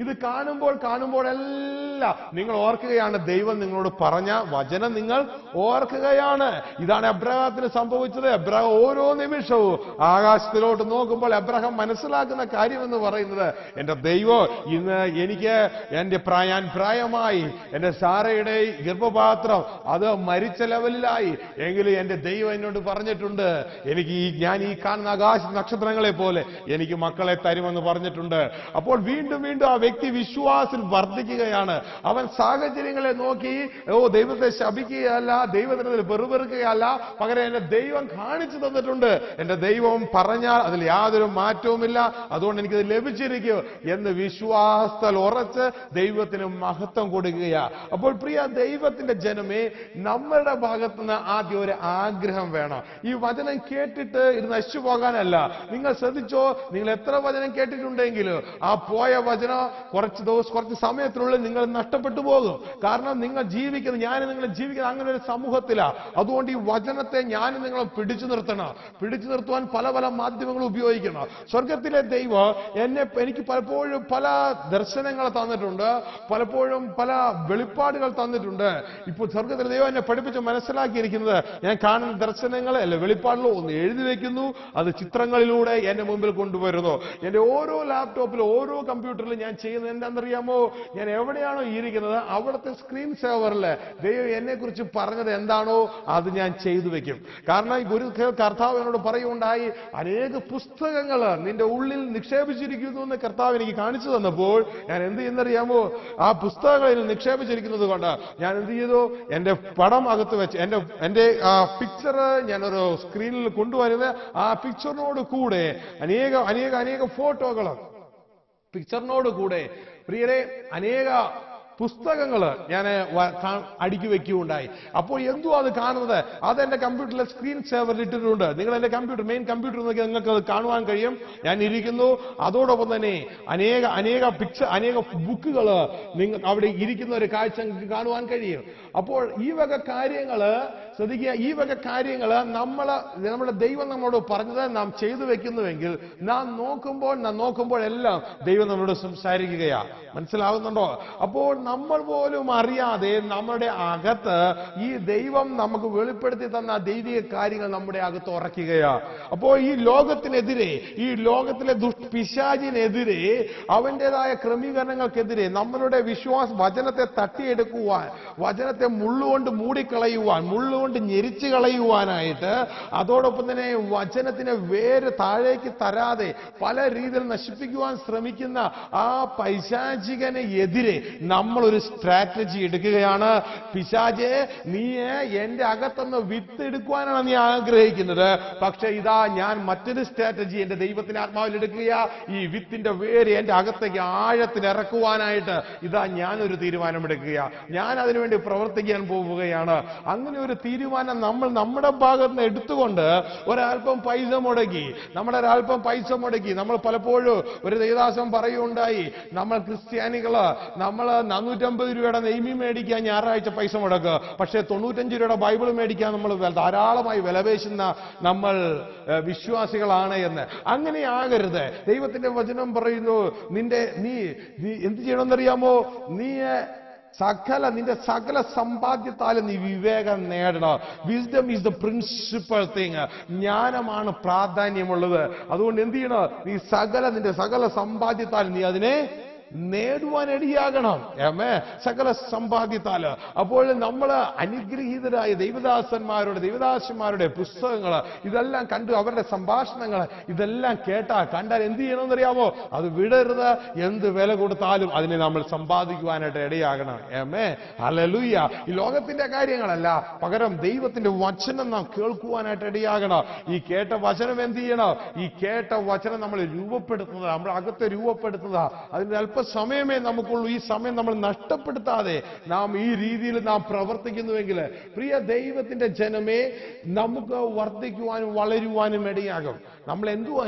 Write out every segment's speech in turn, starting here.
ഇത് കാണുമ്പോഴെല്ലാം നിങ്ങൾ ഓർക്കുകയാണ്, ദൈവം നിങ്ങളോട് പറഞ്ഞ വചനം നിങ്ങൾ ഓർക്കുകയാണ്. ഇതാണ് എബ്രഹാത്തിന് സംഭവിച്ചത്. എബ്രഹാം ഓരോ നിമിഷവും ആകാശത്തിലോട്ട് നോക്കുമ്പോൾ എബ്രഹാം മനസ്സിലാക്കുന്ന കാര്യം എന്ന് പറയുന്നത്, എന്റെ ദൈവം ഇന്ന് എനിക്ക് ഞാൻ പ്രായമായി, എന്റെ സാറയുടെ ഗർഭപാത്രം അത് മരിച്ച ലെവലിലായി, എങ്കിലും എന്റെ ദൈവം എന്നോട് പറഞ്ഞിട്ടുണ്ട്, എനിക്ക് ഞാൻ ഈ കാണുന്ന ആകാശ നക്ഷത്രങ്ങളെ പോലെ എനിക്ക് മക്കളെ തരുമെന്ന് പറഞ്ഞിട്ടുണ്ട്. അപ്പോൾ വീണ്ടും വീണ്ടും ആ വ്യക്തി വിശ്വാസത്തിൽ വർദ്ധിക്കുകയാണ്. അവൻ സാഹചര്യങ്ങളെ നോക്കി ദൈവത്തെ ശപിക്കുകയല്ല, ദൈവത്തിന് വെറുപെറുക്കുകയല്ല, പകരം എന്റെ ദൈവം കാണിച്ചു തന്നിട്ടുണ്ട്, എന്റെ ദൈവം പറഞ്ഞാൽ അതിൽ യാതൊരു മാറ്റവുമില്ല, അതുകൊണ്ട് എനിക്കത് ലഭിച്ചിരിക്കും എന്ന് വിശ്വാസത്താൽ ഉറച്ച് ദൈവത്തിന് മഹത്വം കൊടുക്കുകയാ. അപ്പോൾ പ്രിയ ദൈവത്തിന്റെ ജനമേ, നമ്മളുടെ ഭാഗത്തുനിന്ന് ആദ്യം ഒരു ആഗ്രഹം വേണം. ഈ വചനം കേട്ടിട്ട് ഇത് നശിച്ചു പോകാനല്ല. നിങ്ങൾ ശ്രദ്ധിച്ചോ, നിങ്ങൾ എത്ര വചനം കേട്ടിട്ടുണ്ടെങ്കിലും ആ പോയ വചനം കുറച്ച് സമയത്തിനുള്ളിൽ നിങ്ങൾ നഷ്ടപ്പെട്ടു പോകും. കാരണം നിങ്ങൾ ജീവിക്കുന്നത്, നിങ്ങൾ ജീവിക്കുന്നത് അങ്ങനെ ഒരു സമൂഹത്തിലാണ്. അതുകൊണ്ട് ഈ വചനത്തെ നിങ്ങൾ പിടിച്ചു നിർത്തണം. പിടിച്ചു നിർത്തുവാൻ പല പല മാധ്യമങ്ങൾ ഉപയോഗിക്കണം. സ്വർഗത്തിലെ ദൈവം എനിക്ക് പലപ്പോഴും പല ദർശനങ്ങൾ തന്നിട്ടുണ്ട്, പലപ്പോഴും പല വെളിപ്പാടുകൾ തന്നിട്ടുണ്ട്. ഇപ്പോൾ സ്വർഗത്തിലെ ദൈവം എന്നെ പഠിപ്പിച്ച് മനസ്സിലാക്കിയിരിക്കുന്നത്, ഞാൻ കാണുന്ന ദർശനങ്ങൾ അല്ല വെളിപ്പാടിലോ ഒന്ന് എഴുതി വെക്കുന്നു, അത് ചിത്രങ്ങളിലൂടെ എന്റെ മുമ്പിൽ കൊണ്ടുവരുന്നു. എന്റെ ഓരോ ലാപ്ടോപ്പിലും ഓരോ കമ്പ്യൂട്ടറിലും ഞാൻ ചെയ്യുന്നത് എന്താണെന്നറിയാമോ? ഞാൻ എവിടെയാണോ ഇരിക്കുന്നത് അവിടുത്തെ സ്ക്രീൻ സേവറിൽ ദൈവം എന്നെ കുറിച്ച് പറഞ്ഞത് എന്താണോ അത് ഞാൻ ചെയ്തു വെക്കും. കാരണം ഒരു കർത്താവ് എന്നോട് പറയുണ്ടായി, അനേക പുസ്തകങ്ങൾ നിന്റെ ഉള്ളിൽ നിക്ഷേപിച്ചിരിക്കുന്നു എന്ന് കർത്താവ് എനിക്ക് കാണിച്ചു തന്നപ്പോൾ ഞാൻ എന്ത് ചെയ്യുന്നറിയാമോ? ആ പുസ്തകങ്ങളിൽ നിക്ഷേപിച്ചിരിക്കുന്നത് കൊണ്ട് ഞാൻ എന്ത് ചെയ്തു? എന്റെ പടം അകത്ത് വെച്ച് എന്റെ പിക്ചർ ഞാനൊരു സ്ക്രീനിൽ കൊണ്ടുവരുന്നത്, ആ പിക്ചറിനോട് കൂടെ അനേക ഫോട്ടോകൾ, പിക്ചറിനോട് കൂടെ പ്രിയരെ അനേക പുസ്തകങ്ങൾ ഞാൻ അടുക്കി വെക്കുകയുണ്ടായി. അപ്പോൾ എന്തോ അത് കാണുന്നത്, അത് എന്റെ കമ്പ്യൂട്ടറിലെ സ്ക്രീൻ സേവറിൽ ഇട്ടിട്ടുണ്ട്. നിങ്ങൾ എന്റെ മെയിൻ കമ്പ്യൂട്ടർ നോക്കി നിങ്ങൾക്ക് അത് കാണുവാൻ കഴിയും. ഞാൻ ഇരിക്കുന്നു, അതോടൊപ്പം തന്നെ അനേക ബുക്കുകൾ നിങ്ങൾ അവിടെ ഇരിക്കുന്ന ഒരു കാഴ്ച നിങ്ങൾക്ക് കാണുവാൻ കഴിയും. അപ്പോൾ ഈ വക കാര്യങ്ങള് ശ്രദ്ധിക്കുക, ഈ വക കാര്യങ്ങള് നമ്മുടെ ദൈവം നമ്മളോട് പറഞ്ഞത് നാം ചെയ്തു വെക്കുന്നുവെങ്കിൽ നാം നോക്കുമ്പോഴെല്ലാം ദൈവം നമ്മളോട് സംസാരിക്കുകയാ. മനസ്സിലാകുന്നുണ്ടോ? അപ്പോൾ നമ്മൾ പോലും അറിയാതെ നമ്മുടെ അകത്ത് ഈ ദൈവം നമുക്ക് വെളിപ്പെടുത്തി തന്ന ദൈവിക കാര്യങ്ങൾ നമ്മുടെ അകത്ത് ഉറക്കുകയാ. അപ്പോൾ ഈ ലോകത്തിനെതിരെ, ഈ ലോകത്തിലെ പിശാചിനെതിരെ, അവന്റേതായ ക്രമീകരണങ്ങൾക്കെതിരെ നമ്മളുടെ വചനത്തെ തട്ടിയെടുക്കുവാൻ, വചനത്തെ മുള്ളുകൊണ്ട് മൂടിക്കളയുവാൻ, മുള്ളുകൊണ്ട് ഞെരിച്ചു കളയുവാനായിട്ട്, അതോടൊപ്പം തന്നെ വചനത്തിന് വേര് താഴേക്ക് തരാതെ പല രീതിയിൽ നശിപ്പിക്കുവാൻ ശ്രമിക്കുന്ന ആ പൈശാചികന് എതിരെ നമ്മൾ ഒരു സ്ട്രാറ്റജി എടുക്കുകയാണ്. പിശാചേ, നീ എന്റെ അകത്തുനിന്ന് വിത്ത് എടുക്കുവാനാണ് നീ ആഗ്രഹിക്കുന്നത്, പക്ഷെ ഇതാ ഞാൻ മറ്റൊരു സ്ട്രാറ്റജി എന്റെ ദൈവത്തിന്റെ ആത്മാവിൽ എടുക്കുക. ഈ വിത്തിന്റെ വേര് എന്റെ അകത്തേക്ക് ആഴത്തിൽ ഇറക്കുവാനായിട്ട് ഇതാ ഞാനൊരു തീരുമാനമെടുക്കുക, ഞാൻ അതിനുവേണ്ടി പ്രവർത്തിക്കാൻ പോവുകയാണ്. അങ്ങനെ ഒരു തീരുമാനം നമ്മൾ നമ്മുടെ ഭാഗത്ത് നിന്ന് എടുത്തുകൊണ്ട് ഒരൽപ്പം പൈസ മുടക്കി, നമ്മൾ പലപ്പോഴും ഒരു ദേവദാസൻ പറയുണ്ടായി, നമ്മൾ ക്രിസ്ത്യാനികള് നമ്മൾ 450 രൂപയുടെ നെയ്മി മേടിക്കാൻ ഞായറാഴ്ച പൈസ മുടക്കുക, പക്ഷേ 95 രൂപയുടെ ബൈബിൾ മേടിക്കാൻ നമ്മൾ ധാരാളമായി വിലപേശുന്ന നമ്മൾ വിശ്വാസികളാണ് എന്ന്. അങ്ങനെ ആകരുത്. ദൈവത്തിന്റെ വചനം പറയുന്നു, നീ എന്ത് ചെയ്യണമെന്നറിയാമോ? നിന്റെ സകല സമ്പാദ്യത്താലും നീ വിവേകം നേടണം. Wisdom is the principal thing. ജ്ഞാനമാണ് പ്രാധാന്യമുള്ളത്. അതുകൊണ്ട് എന്ത് ചെയ്യണം? നിന്റെ സകല സമ്പാദ്യത്താലും നീ അതിനെ നേടുവാൻ ഇടയാകണം. സകല സമ്പാദ്യത്താല്. അപ്പോൾ നമ്മൾ അനുഗ്രഹീതരായ ദൈവദാസന്മാരുടെ പുസ്തകങ്ങൾ ഇതെല്ലാം കണ്ടു, അവരുടെ സംഭാഷണങ്ങൾ ഇതെല്ലാം കണ്ടാൽ എന്ത് ചെയ്യണമെന്നറിയാമോ? അത് വിടരുത്. എന്ത് വില കൊടുത്താലും അതിനെ നമ്മൾ സമ്പാദിക്കുവാനായിട്ട് ഇടയാകണം. ഹല്ലേലൂയ. ഈ ലോകത്തിന്റെ കാര്യങ്ങളല്ല, പകരം ദൈവത്തിന്റെ വചനം നാം കേൾക്കുവാനായിട്ട് ഇടയാകണം. ഈ കേട്ട വചനം എന്ത് ചെയ്യണം? ഈ കേട്ട വചനം നമ്മൾ രൂപപ്പെടുത്തുന്നത്, നമ്മുടെ അകത്തെ രൂപപ്പെടുത്തുക. അതിന് സമയമേ നമുക്കുള്ളൂ. ഈ സമയം നമ്മൾ നഷ്ടപ്പെടുത്താതെ നാം ഈ രീതിയിൽ നാം പ്രവർത്തിക്കുന്നുവെങ്കിൽ പ്രിയ ദൈവത്തിന്റെ ജനമേ, നമുക്ക് വർദ്ധിക്കുവാനും വളരുവാനും ഇടയാകും. നമ്മൾ എന്തുവാ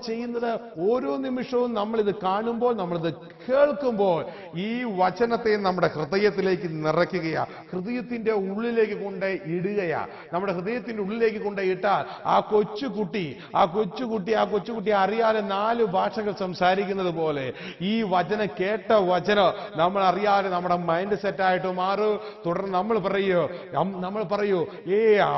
ചെയ്യുന്നത്? ഓരോ നിമിഷവും നമ്മളിത് കാണുമ്പോൾ, നമ്മളിത് കേൾക്കുമ്പോൾ ഈ വചനത്തെ നമ്മുടെ ഹൃദയത്തിലേക്ക് നിറയ്ക്കുകയാ, ഹൃദയത്തിന്റെ ഉള്ളിലേക്ക് കൊണ്ട് ഇടുകയാ. നമ്മുടെ ഹൃദയത്തിന്റെ ഉള്ളിലേക്ക് കൊണ്ട് ഇട്ടാൽ ആ കൊച്ചുകുട്ടി അറിയാതെ 4 ഭാഷകൾ സംസാരിക്കുന്നത് പോലെ ഈ വചനം, കേട്ട വചനം നമ്മൾ അറിയാതെ നമ്മുടെ മൈൻഡ് സെറ്റായിട്ട് മാറും. തുടർന്ന് നമ്മൾ പറയൂ,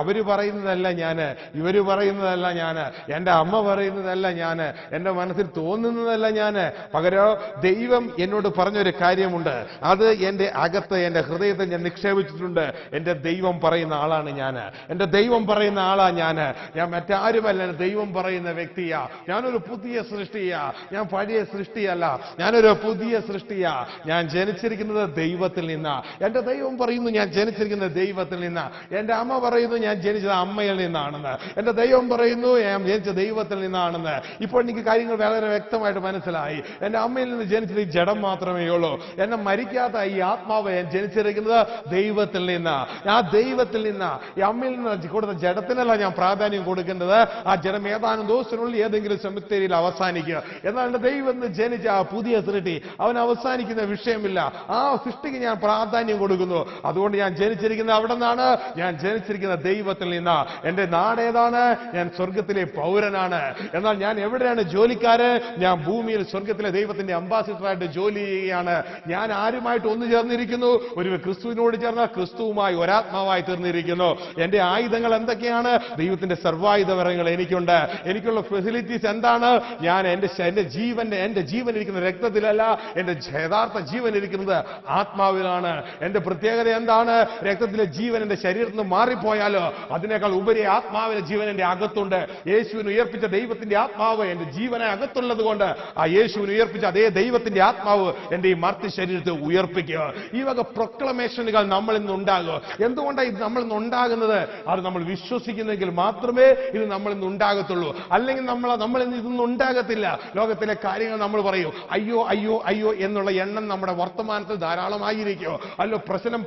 അവര് പറയുന്നതല്ല ഞാന്, ഇവര് പറയുന്നതല്ല ഞാന്, എന്റെ അമ്മ പറയുന്നതല്ല ഞാന്, എന്റെ മനസ്സിൽ തോന്നുന്നതല്ല ഞാന്. പകരം ദൈവം എന്നോട് പറഞ്ഞൊരു കാര്യമുണ്ട്, അത് എന്റെ അകത്ത്, എന്റെ ഹൃദയത്തിൽ ഞാൻ നിക്ഷേപിച്ചിട്ടുണ്ട്. എന്റെ ദൈവം പറയുന്ന ആളാണ് ഞാന്, എന്റെ ദൈവം പറയുന്ന ആളാ ഞാന്. ഞാൻ മറ്റാരുമല്ല, ദൈവം പറയുന്ന വ്യക്തിയാ. ഞാനൊരു പുതിയ സൃഷ്ടിയാ, ഞാൻ പഴയ സൃഷ്ടിയല്ല, ഞാനൊരു പുതിയ സൃഷ്ടിയാ. ഞാൻ ജനിച്ചിരിക്കുന്നത് ദൈവത്തിൽ നിന്നാ. എന്റെ ദൈവം പറയുന്നു ഞാൻ ജനിച്ചിരിക്കുന്നത് ദൈവത്തിൽ നിന്നാ. എന്റെ അമ്മ പറയുന്നു ഞാൻ ജനിച്ചത് അമ്മയിൽ നിന്നാണെന്ന്. എന്റെ ദൈവം പറയുന്നു ഞാൻ ജനിച്ച ദൈവത്തിൽ നിന്നാണെന്ന്. ഇപ്പോൾ എനിക്ക് കാര്യങ്ങൾ വളരെ വ്യക്തമായിട്ട് മനസ്സിലായി. എന്റെ അമ്മയിൽ നിന്ന് ജനിച്ചത് ഈ ജഡം മാത്രമേ ഉള്ളൂ. എന്നെ മരിക്കാത്ത ഈ ആത്മാവ് ഞാൻ ജനിച്ചിരിക്കുന്നത് ദൈവത്തിൽ നിന്നാ. ആ ദൈവത്തിൽ നിന്നാ, ഈ അമ്മയിൽ നിന്ന് കൊടുത്ത ജഡത്തിനല്ല ഞാൻ പ്രാധാന്യം കൊടുക്കേണ്ടത്. ആ ജഡം ഏതാനും ദിവസത്തിനുള്ളിൽ ഏതെങ്കിലും സെമിത്തേരിയിൽ അവസാനിക്കുക. എന്നാൽ എന്റെ ദൈവം ജനിച്ച ആ പുതിയ സൃഷ്ടി അവൻ അവസാനിക്കുന്ന വിഷയമില്ല. ആ സൃഷ്ടിക്ക് ഞാൻ പ്രാധാന്യം കൊടുക്കുന്നു. അതുകൊണ്ട് ഞാൻ ജനിച്ചിരിക്കുന്നത് അവിടെ നിന്നാണ്, ഞാൻ ജനിച്ചിരിക്കുന്ന ദൈവത്തിൽ നിന്നാ. എന്റെ നാട് ഏതാണ്? ഞാൻ സ്വർഗത്തിലെ പൗരനാണ്. എന്നാൽ ഞാൻ എവിടെയാണ് ജോലിക്കാര്? ഞാൻ ഭൂമിയിൽ സ്വർഗത്തിലെ ദൈവത്തിന്റെ അംബാസിഡറായിട്ട് ജോലി ചെയ്യുകയാണ്. ഞാൻ ആരുമായിട്ട് ഒന്നു ചേർന്നിരിക്കുന്നു? ഒരു ക്രിസ്തുവിനോട് ചേർന്ന ക്രിസ്തുവുമായി ഒരാത്മാവായി തീർന്നിരിക്കുന്നു. എന്റെ ആയുധങ്ങൾ എന്തൊക്കെയാണ്? ദൈവത്തിന്റെ സർവായുധവരങ്ങൾ എനിക്കുണ്ട്. എനിക്കുള്ള ഫെസിലിറ്റീസ് എന്താണ്? ഞാൻ എന്റെ ജീവൻ ഇരിക്കുന്ന രക്തത്തിലല്ല, എന്റെ യഥാർത്ഥ ജീവൻ ഇരിക്കുന്നത് ആത്മാവിലാണ്. എന്റെ പ്രത്യേകത എന്താണ്? രക്തത്തിലെ ജീവൻ എന്റെ ശരീരത്തിൽ നിന്ന് മാറിപ്പോയാലോ അതിനേക്കാൾ ഉപരി ആത്മാവിലെ ജീവൻ എന്റെ അകത്തുണ്ട്. യേശുവിന് ഉയർപ്പിച്ച ദൈവത്തിന്റെ ആത്മാവ് എന്റെ ജീവനെ അകത്തുള്ളത് കൊണ്ട് ആ യേശുവിന് ഉയർപ്പിച്ച അതേ ദൈവത്തിന്റെ ആത്മാവ് എന്റെ ഈ മർത്തി ശരീരത്തെ ഉയർപ്പിക്കുക. ഈ വക പ്രൊക്ലമേഷനുകൾ നമ്മൾ ഇന്ന് ഉണ്ടാകുക. എന്തുകൊണ്ടാണ് ഇത് നമ്മൾ ഇന്ന് ഉണ്ടാകുന്നത്? അത് നമ്മൾ വിശ്വസിക്കുന്നെങ്കിൽ മാത്രമേ ഇത് നമ്മൾ ഇന്ന് ഉണ്ടാകത്തുള്ളൂ. അല്ലെങ്കിൽ നമ്മൾ ഇന്ന് ഇതൊന്നും ഉണ്ടാകത്തില്ല. ലോകത്തിലെ കാര്യങ്ങൾ നമ്മൾ പറയൂ, അയ്യോ അയ്യോ അയ്യോ എന്നുള്ള എണ്ണം നമ്മുടെ വർത്തമാനത്തിൽ ധാരാളമായിരിക്കുക. അല്ലോ പ്രശ്നം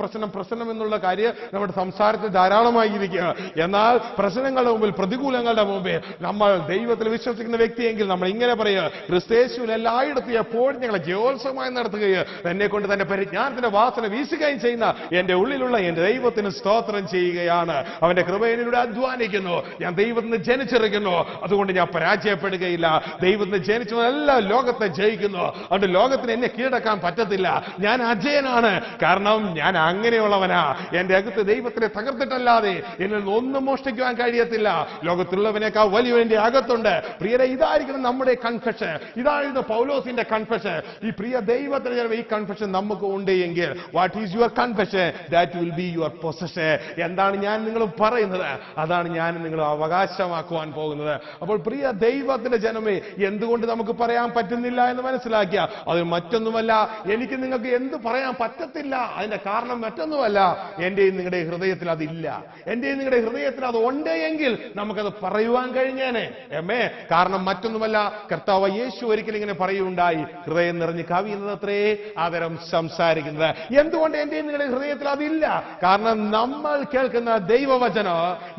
എന്നുള്ള കാര്യം നമ്മുടെ സംസാരത്തിൽ ധാരാളമായിരിക്കുക. എന്നാൽ പ്രശ്നങ്ങളുടെ മുമ്പിൽ, പ്രതികൂലങ്ങളുടെ മുമ്പിൽ നമ്മൾ ദൈവത്തിൽ വിശ്വസിക്കുന്ന വ്യക്തിയെങ്കിൽ നമ്മൾ ഇങ്ങനെ പറയുക, ക്രിസ്തേശുവിൽ എല്ലായിടത്തും എപ്പോഴും ഞങ്ങളെ ജയോത്സവമായി നടത്തുകയും എന്നെ കൊണ്ട് തന്നെ പരിജ്ഞാനത്തിന്റെ വാസന വീശുകയും ചെയ്യുന്ന എന്റെ ഉള്ളിലുള്ള എന്റെ ദൈവത്തിന് സ്തോത്രം ചെയ്യുകയാണ്. അവന്റെ കൃപയിലൂടെ അധ്വാനിക്കുന്നു. ഞാൻ ദൈവത്തിന് ജനിച്ചിരിക്കുന്നു, അതുകൊണ്ട് ഞാൻ പരാജയപ്പെടുകയില്ല. ദൈവത്തിന് ജനിച്ചവനെല്ലാം ലോകത്തെ ജയിക്കുന്നു. അതുകൊണ്ട് ലോകത്തിന് എന്നെ കീഴടക്കാൻ പറ്റത്തില്ല. ഞാൻ അജയനാണ്, കാരണം ഞാൻ അങ്ങനെയുള്ളവനാ. എന്റെ അകത്ത് ദൈവത്തിനെ തകർത്തിട്ടല്ലാതെ എന്നിൽ ഒന്നും മോഷ്ടിക്കുവാൻ കഴിയത്തില്ല. ലോകത്തുള്ളവനേക്കാൾ വലിയ എന്റെ അകത്തുണ്ട്. പ്രിയരെ, ഇതായിരിക്കണം നമ്മുടെ കൺഫെഷൻ. ഇതായിരുന്നു പൗലോസിന്റെ കൺഫെഷൻ. ഈ പ്രിയ ദൈവത്തിന് ഈ കൺഫെഷൻ നമുക്ക് ഉണ്ട് എങ്കിൽ, what is your confession? That will be your possession. എന്താണ് ഞാൻ നിങ്ങൾ പറയുന്നത്, അതാണ് ഞാൻ നിങ്ങൾ അവകാശമാക്കുവാൻ പോകുന്നത്. അപ്പോൾ പ്രിയ ദൈവത്തിന്റെ ജനമേ, എന്തുകൊണ്ട് നമുക്ക് പറയാൻ പറ്റുന്നില്ല എന്ന് മനസ്സിലാക്കിയ അത് മറ്റൊന്നുമല്ല, എനിക്ക് നിങ്ങൾക്ക് എന്ത് പറയാൻ പറ്റത്തില്ല. അതിന്റെ കാരണം മറ്റൊന്നുമല്ല, എന്റെയും നിങ്ങളുടെ ഹൃദയത്തിൽ അതില്ല. എന്റെയും നിങ്ങളുടെ ഹൃദയത്തിൽ അത് ഉണ്ട് എങ്കിൽ നമുക്കത് പറയുവാൻ കഴിഞ്ഞേനെ. കാരണം മറ്റൊന്നുമല്ല, കർത്താവ് യേശു ഒരിക്കലും ഇങ്ങനെ പറയുണ്ടായി, ഹൃദയം നിറഞ്ഞ് കവിയുന്നതത്രേ ആദരം സംസാരിക്കുന്നത്. എന്തുകൊണ്ട് എന്റെയും നിങ്ങളുടെ ഹൃദയത്തിൽ അതില്ല? കാരണം നമ്മൾ കേൾക്കുന്ന ദൈവവചനം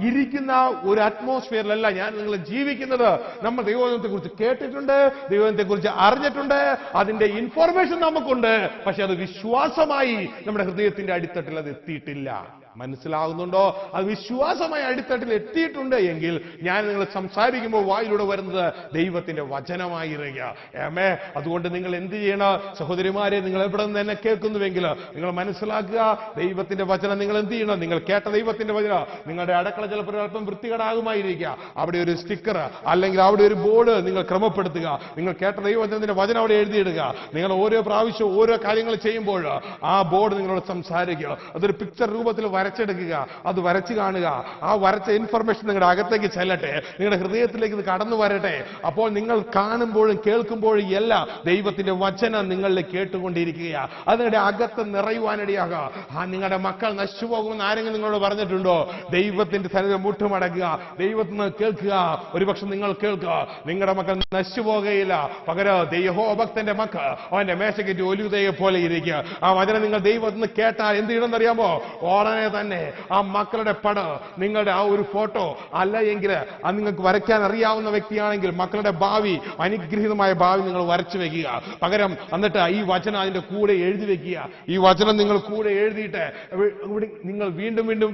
ഇരിക്കുന്ന ഒരു അറ്റ്മോസ്ഫിയറിലല്ല ഞാൻ നിങ്ങൾ ജീവിക്കുന്നത്. നമ്മൾ ദൈവത്തെ കുറിച്ച് കേട്ടിട്ടുണ്ട്, ദൈവത്തെ കുറിച്ച് അറിഞ്ഞിട്ടുണ്ട്, അതിന്റെ ഇൻഫോർമേഷൻ നമുക്കുണ്ട്. പക്ഷെ അത് വിശ്വാസമായി നമ്മുടെ ഹൃദയത്തിന്റെ അടിത്തട്ടിൽ അത് എത്തിയിട്ടില്ല. മനസ്സിലാകുന്നുണ്ടോ? അത് വിശ്വാസമായി അടിത്തട്ടിൽ എത്തിയിട്ടുണ്ട് എങ്കിൽ ഞാൻ നിങ്ങൾ സംസാരിക്കുമ്പോൾ വായിലൂടെ വരുന്നത് ദൈവത്തിന്റെ വചനമായിരിക്കുക. അതുകൊണ്ട് നിങ്ങൾ എന്ത് ചെയ്യണം? സഹോദരിമാരെ, നിങ്ങൾ എവിടെ നിന്ന് എന്നെ കേൾക്കുന്നുവെങ്കിൽ നിങ്ങൾ മനസ്സിലാക്കുക, ദൈവത്തിന്റെ വചനം നിങ്ങൾ എന്ത് ചെയ്യണം? നിങ്ങൾ കേട്ട ദൈവത്തിന്റെ വചനം നിങ്ങളുടെ അടുക്കള ചിലപ്പോൾ അല്പം വൃത്തികേടാകുമായിരിക്കുക. അവിടെ ഒരു സ്റ്റിക്കർ അല്ലെങ്കിൽ അവിടെ ഒരു ബോർഡ് നിങ്ങൾ ക്രമപ്പെടുത്തുക. നിങ്ങൾ കേട്ട ദൈവവചനത്തിന്റെ വചനം അവിടെ എഴുതിയിടുക. നിങ്ങൾ ഓരോ പ്രാവശ്യവും ഓരോ കാര്യങ്ങൾ ചെയ്യുമ്പോൾ ആ ബോർഡ് നിങ്ങളോട് സംസാരിക്കുക. അതൊരു പിക്ചർ രൂപത്തിൽ വരച്ചെടുക്കുക, അത് വരച്ച് കാണുക. ആ വരച്ച ഇൻഫർമേഷൻ നിങ്ങളുടെ അകത്തേക്ക് ചെല്ലട്ടെ, നിങ്ങളുടെ ഹൃദയത്തിലേക്ക് ഇത് കടന്നു വരട്ടെ. അപ്പോൾ നിങ്ങൾ കാണുമ്പോഴും കേൾക്കുമ്പോഴും എല്ലാം ദൈവത്തിന്റെ വചനം നിങ്ങളിൽ കേട്ടുകൊണ്ടിരിക്കുകയാ. അത് നിങ്ങളുടെ അകത്ത് നിറയുവാനിടയാകുക. നിങ്ങളുടെ മക്കൾ നശിച്ചു പോകുമെന്ന് ആരെങ്കിലും നിങ്ങളോട് പറഞ്ഞിട്ടുണ്ടോ? ദൈവത്തിന്റെ സന്നിധിയിൽ മുട്ടുമടക്കുക, ദൈവത്തിന് കേൾക്കുക. ഒരുപക്ഷെ നിങ്ങൾ കേൾക്കുക, നിങ്ങളുടെ മക്കൾ നശിച്ചു പോകുകയില്ല. പകരം യഹോവഭക്തന്റെ മക്കൾ അവന്റെ മേശയ്ക്ക് ഒലിവുതയെ പോലെ ഇരിക്കുക. ആ വചനം നിങ്ങൾ ദൈവത്തിന് കേട്ടാൽ എന്ത് ചെയ്യണമെന്നറിയാമോ? ഉടനെ തന്നെ ആ മക്കളുടെ പടം, നിങ്ങളുടെ ആ ഒരു ഫോട്ടോ അല്ല എങ്കിൽ അത് നിങ്ങൾക്ക് വരയ്ക്കാൻ അറിയാവുന്ന വ്യക്തിയാണെങ്കിൽ മക്കളുടെ ഭാവി, അനുഗ്രഹീതമായ ഭാവി നിങ്ങൾ വരച്ചു വെക്കുക. പകരം എന്നിട്ട് ഈ വചനം അതിന്റെ കൂടെ എഴുതി വെക്കുക. ഈ വചനം നിങ്ങൾ കൂടെ എഴുതിയിട്ട് നിങ്ങൾ വീണ്ടും വീണ്ടും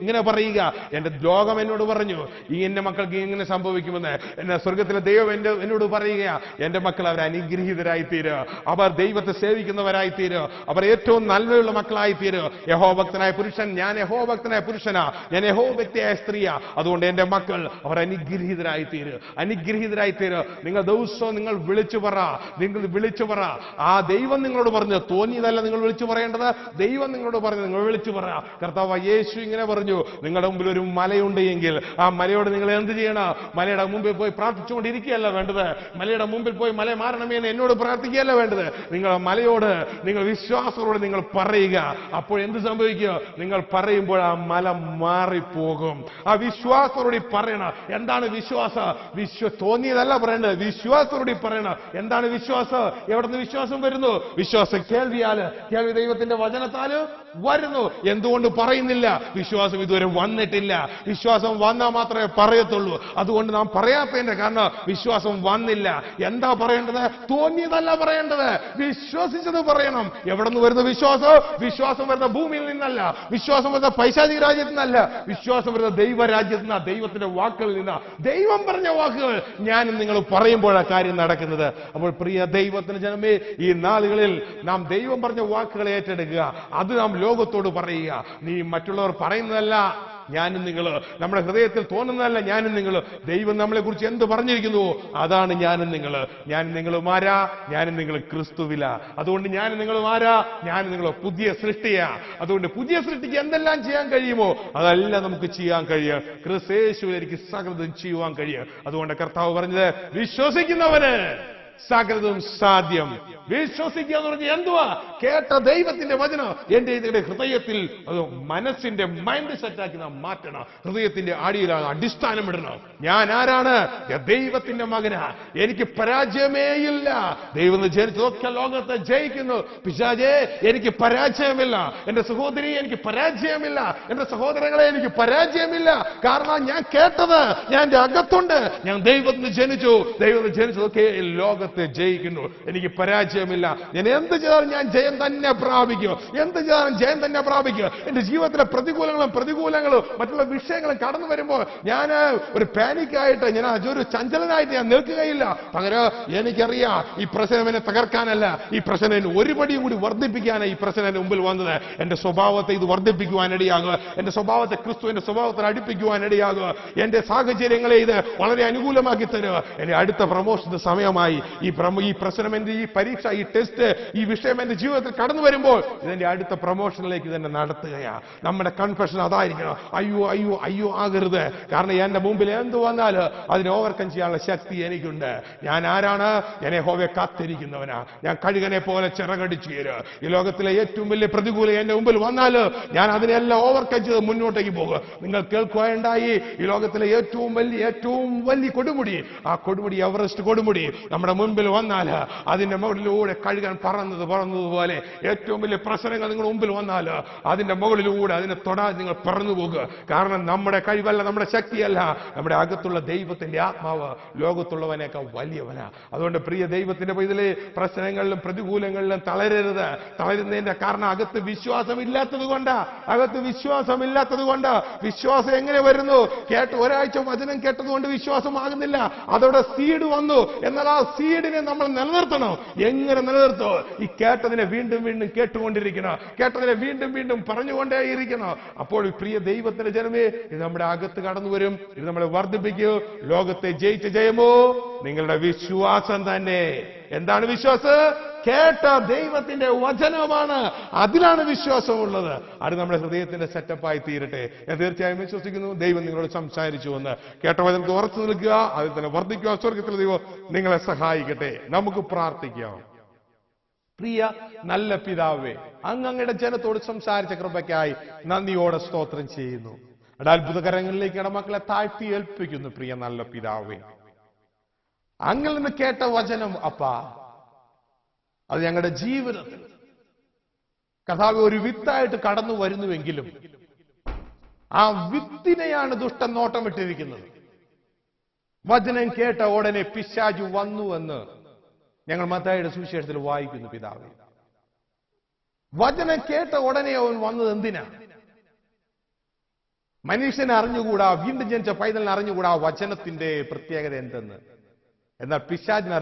ഇങ്ങനെ പറയുക, എന്റെ ലോകം എന്നോട് പറഞ്ഞു ഈ എന്റെ മക്കൾക്ക് ഇങ്ങനെ സംഭവിക്കുമെന്ന്. എന്റെ സ്വർഗത്തിലെ ദൈവം എന്നോട് പറയുക, എന്റെ മക്കൾ അവർ അനുഗ്രഹീതരായി തീരുക, അവർ ദൈവത്തെ സേവിക്കുന്നവരായി തീരുക, അവർ ഏറ്റവും നന്മയുള്ള മക്കളായി തീരുക. യഹോഭക്തനായ പുരുഷൻ, ഞാൻ യഹോഭക്തനായ പുരുഷനാ, ഞാൻ യഹോഭക്തിയായ സ്ത്രീയാ, അതുകൊണ്ട് എന്റെ മക്കൾ അവർ അനുഗ്രഹീതരായി തീരുക, അനുഗ്രഹീതരായി തീരുക. നിങ്ങൾ ദിവസവും നിങ്ങൾ വിളിച്ചു പറ, ആ ദൈവം നിങ്ങളോട് പറഞ്ഞു, തോന്നിയതല്ല നിങ്ങൾ വിളിച്ചു പറയേണ്ടത്, ദൈവം നിങ്ങളോട് പറഞ്ഞു നിങ്ങൾ വിളിച്ചു പറ. കർത്താവ് യേശു ഇങ്ങനെ പറഞ്ഞു, നിങ്ങളുടെ മുമ്പിൽ ഒരു മലയുണ്ട് എങ്കിൽ ആ മലയോട് നിങ്ങൾ എന്ത് ചെയ്യണം? മലയുടെ മുമ്പിൽ പോയി പ്രാർത്ഥിച്ചുകൊണ്ടിരിക്കുകയല്ല വേണ്ടത്, മലയുടെ മുമ്പിൽ പോയി മല മാറണമേ എന്ന് എന്നോട് പ്രാർത്ഥിക്കുകയല്ല വേണ്ടത്. നിങ്ങൾ മലയോട്, നിങ്ങൾ വിശ്വാസത്തോടെ നിങ്ങൾ പറയുക. അപ്പോൾ എന്ത് സംഭവിക്കുക? നിങ്ങൾ പറയുമ്പോൾ ആ മല മാറിപ്പോകും. ആ വിശ്വാസത്തോടെ പറയണം. എന്താണ് വിശ്വാസം? തോന്നിയതല്ല പറയേണ്ടത്, വിശ്വാസത്തോടെ പറയണം. എന്താണ് വിശ്വാസം? എവിടെ നിന്ന് വിശ്വാസം വരുന്നു? വിശ്വാസം കേൾവിയാല്, കേൾവി ദൈവത്തിന്റെ വചനത്താല് വരുന്നു. എന്തുകൊണ്ട് പറയുന്നില്ല? വിശ്വാസം ഇതുവരെ വന്നിട്ടില്ല. വിശ്വാസം വന്നാൽ മാത്രമേ പറയത്തുള്ളൂ. അതുകൊണ്ട് നാം പറയാത്തതിന്റെ കാരണം വിശ്വാസം വന്നില്ല. എന്താ പറയേണ്ടത്? തോന്നിയതല്ല പറയേണ്ടത്, വിശ്വസിച്ചത് പറയണം. എവിടെ നിന്ന് വരുന്ന വിശ്വാസം? വിശ്വാസം വരുന്ന ഭൂമിയിൽ നിന്നല്ല, വിശ്വാസം വരുന്ന പൈശാചിക രാജ്യത്തു നിന്നല്ല, വിശ്വാസം വരുന്ന ദൈവരാജ്യത്തു നിന്ന, ദൈവത്തിന്റെ വാക്കുകളിൽ നിന്ന. ദൈവം പറഞ്ഞ വാക്കുകൾ ഞാനും നിങ്ങൾ പറയുമ്പോഴാണ് കാര്യം നടക്കുന്നത്. അപ്പോൾ പ്രിയ ദൈവത്തിന് ജനമേ, ഈ നാളുകളിൽ നാം ദൈവം പറഞ്ഞ വാക്കുകൾ ഏറ്റെടുക്കുക. അത് നാം ലോകത്തോട് പറയുക. നീ മറ്റുള്ളവർ പറയുന്നതല്ല ഞാനും നിങ്ങൾ, നമ്മുടെ ഹൃദയത്തിൽ തോന്നുന്നതല്ല ഞാനും നിങ്ങൾ, ദൈവം നമ്മളെ കുറിച്ച് എന്ത് പറഞ്ഞിരിക്കുന്നു അതാണ് ഞാനും നിങ്ങൾ. ഞാനും നിങ്ങളും ആരാ? ഞാനും നിങ്ങൾ ക്രിസ്തുവില. അതുകൊണ്ട് ഞാനും നിങ്ങളും ആരാ? ഞാനും നിങ്ങൾ പുതിയ സൃഷ്ടിയാ. അതുകൊണ്ട് പുതിയ സൃഷ്ടിക്ക് എന്തെല്ലാം ചെയ്യാൻ കഴിയുമോ അതെല്ലാം നമുക്ക് ചെയ്യാൻ കഴിയും. ക്രിസ്തുയേശുവിൽ എനിക്ക് സകലതും ചെയ്യുവാൻ കഴിയും. അതുകൊണ്ട് കർത്താവ് പറഞ്ഞത്, വിശ്വസിക്കുന്നവന് സകലതും സാധ്യം. വിശ്വസിക്കുക എന്ന് പറഞ്ഞാൽ എന്തുവാ? കേട്ട ദൈവത്തിന്റെ വചനം എന്റെ ഹൃദയത്തിൽ, അത് മനസ്സിന്റെ മൈൻഡ് സെറ്റാക്കി നാം മാറ്റണം. ഹൃദയത്തിന്റെ അടിയിലാണ് അടിസ്ഥാനം ഇടണം. ഞാൻ ആരാണ്? ദൈവത്തിന്റെ മകനാ. എനിക്ക് പരാജയമേ ഇല്ല. ദൈവം ജനിച്ചതൊക്കെ ലോകത്തെ ജയിക്കുന്നു. പിശാചേ, എനിക്ക് പരാജയമില്ല. എന്റെ സഹോദരി, എനിക്ക് പരാജയമില്ല. എന്റെ സഹോദരങ്ങളെ, എനിക്ക് പരാജയമില്ല. കാരണം ഞാൻ കേട്ടത്, ഞാൻ എന്റെ അകത്തുണ്ട്. ഞാൻ ദൈവത്തിന് ജനിച്ചു. ദൈവത്തിന് ജനിച്ചതൊക്കെ ലോകത്തെ ജയിക്കുന്നു. എനിക്ക് പരാജയമില്ല. ഞാൻ എന്ത് ചെയ്താലും ഞാൻ ജയം തന്നെ പ്രാപിക്കും. എന്ത് ചെയ്താലും ജയം തന്നെ പ്രാപിക്കും. എന്റെ ജീവിതത്തിലെ പ്രതികൂലങ്ങളും മറ്റുള്ള വിഷയങ്ങളും കടന്നു വരുമ്പോൾ ഞാൻ ഒരു പാനിക്കായിട്ട്, ഞാൻ ഒരു ചഞ്ചലനായിട്ട് ഞാൻ നിൽക്കുകയില്ല. പകരം എനിക്കറിയാം, ഈ പ്രശ്നം എന്നെ തകർക്കാനല്ല, ഈ പ്രശ്നം എന്നെ ഒരു പടിയും കൂടി വർദ്ധിപ്പിക്കാനാണ് ഈ പ്രശ്നം എന്റെ മുമ്പിൽ വന്നത്. എന്റെ സ്വഭാവത്തെ ഇത് വർദ്ധിപ്പിക്കുവാനിടയാകുക, എന്റെ സ്വഭാവത്തെ ക്രിസ്തുവിന്റെ സ്വഭാവത്തിൽ അടുപ്പിക്കുവാനിടയാകുക, എന്റെ സാഹചര്യങ്ങളെ ഇത് വളരെ അനുകൂലമാക്കി തരുക. എന്റെ അടുത്ത പ്രമോഷന്റെ സമയമായി. ഈ പ്രശ്നം, എന്റെ ഈ പരീക്ഷ, ഈ ടെസ്റ്റ്, ഈ വിഷയം എന്റെ ജീവിതത്തിൽ കടന്നു വരുമ്പോൾ ഇതിന്റെ അടുത്ത പ്രമോഷനിലേക്ക് തന്നെ നടത്തുകയാ. നമ്മുടെ കൺഫെഷൻ അതായിരിക്കണം. അയ്യോ ആകരുത്. കാരണം എന്റെ മുമ്പിൽ എന്ത് വന്നാലും അതിനെ ഓവർകം ചെയ്യാനുള്ള ശക്തി എനിക്കുണ്ട്. ഞാൻ ആരാണ്? ഞാൻ യഹോവയെ കാത്തിരിക്കുന്നവനാ. ഞാൻ കഴുകനെ പോലെ ചിറകടിച്ചു കയറുക. ഈ ലോകത്തിലെ ഏറ്റവും വലിയ പ്രതികൂലം എന്റെ മുമ്പിൽ വന്നാല് ഞാൻ അതിനെല്ലാം ഓവർകം ചെയ്ത് മുന്നോട്ടേക്ക് പോകുക. നിങ്ങൾ കേൾക്കുകയുണ്ടായി, ഈ ലോകത്തിലെ ഏറ്റവും വലിയ കൊടുമുടി, ആ കൊടുമുടി എവറസ്റ്റ് കൊടുമുടി നമ്മുടെ മുൻപിൽ വന്നാൽ അതിന്റെ മുകളിലൂടെ കഴുകാൻ പറന്നതുപോലെ ഏറ്റവും വലിയ പ്രശ്നങ്ങൾ നിങ്ങൾ മുമ്പിൽ വന്നാൽ അതിന്റെ മുകളിലൂടെ അതിനെ തൊടാൻ നിങ്ങൾ പറന്നു പോകുക. കാരണം നമ്മുടെ കഴിവല്ല, നമ്മുടെ ശക്തിയല്ല, നമ്മുടെ അകത്തുള്ള ദൈവത്തിന്റെ ആത്മാവ് ലോകത്തുള്ളവനേക്കാൾ വലിയവനാ. അതുകൊണ്ട് പ്രിയ ദൈവത്തിന്റെ ഇതിലെ പ്രശ്നങ്ങളിലും പ്രതികൂലങ്ങളിലും തളരരുത്. തളരുന്നതിന്റെ കാരണം അകത്ത് വിശ്വാസമില്ലാത്തത് കൊണ്ട്. വിശ്വാസം എങ്ങനെ വരുന്നു? ഒരാഴ്ച വചനം കേട്ടതുകൊണ്ട് വിശ്വാസമാകുന്നില്ല. അതോടെ സീഡ് വന്നു. എന്നാൽ ആ സീഡിനെ നമ്മൾ നിലനിർത്തണം. എങ്ങനെ നിലനിർത്തോ? ഈ കേട്ടതിനെ വീണ്ടും വീണ്ടും കേട്ടുകൊണ്ടിരിക്കണം, കേട്ടതിനെ വീണ്ടും വീണ്ടും പറഞ്ഞുകൊണ്ടേയിരിക്കണം. അപ്പോൾ പ്രിയ ദൈവത്തിന്റെ ജനമേ, ഇത് നമ്മുടെ അകത്ത് കടന്നു വരും. ഇത് നമ്മളെ വർദ്ധിപ്പിക്കൂ. ലോകത്തെ ജയിച്ച ജയമോ നിങ്ങളുടെ വിശ്വാസം തന്നെ. എന്താണ് വിശ്വാസം? കേട്ട ദൈവത്തിന്റെ വചനമാണ്. അതിലാണ് വിശ്വാസമുള്ളത്. അത് നമ്മുടെ ഹൃദയത്തിന്റെ സെറ്റപ്പായി തീരട്ടെ. ഞാൻ തീർച്ചയായും വിശ്വസിക്കുന്നു ദൈവം നിങ്ങളോട് സംസാരിച്ചു എന്ന്. കേട്ട വചനത്തിൽ ഉറച്ചു നിൽക്കുക, അതിൽ തന്നെ വർദ്ധിക്കുക. സ്വർഗത്തിലെ ദൈവം നിങ്ങളെ സഹായിക്കട്ടെ. നമുക്ക് പ്രാർത്ഥിക്കാം. പ്രിയ നല്ല പിതാവേ, അങ്ങയുടെ ജനത്തോട് സംസാരിച്ച കൃപയ്ക്കായി നന്ദിയോടെ സ്തോത്രം ചെയ്യുന്നു. അത്ഭുതകരങ്ങളിലേക്ക് മക്കളെ താഴ്ത്തി ഏൽപ്പിക്കുന്നു. പ്രിയ നല്ല പിതാവേ, അങ്ങിൽ നിന്ന് കേട്ട വചനം അപ്പാ, അത് ഞങ്ങളുടെ ജീവിതത്തിൽ കർത്താവ് ഒരു വിത്തായിട്ട് കടന്നു വരുന്നുവെങ്കിലും ആ വിത്തിനെയാണ് ദുഷ്ടൻ നോട്ടമിട്ടിരിക്കുന്നത്. വചനം കേട്ട ഉടനെ പിശാചു വന്നു എന്ന് ഞങ്ങൾ മത്തായിയുടെ സുവിശേഷത്തിൽ വായിക്കുന്നു. പിതാവേ, വചനം കേട്ട ഉടനെ അവൻ വന്നത് എന്തിനാ? മനുഷ്യനെ അറിഞ്ഞുകൂടാ, വീണ്ടും ജനിച്ച പൈതലിനെ അറിഞ്ഞുകൂടാ വചനത്തിന്റെ പ്രത്യേകത എന്തെന്ന്. എന്നാൽ പിശാചിനറിയാം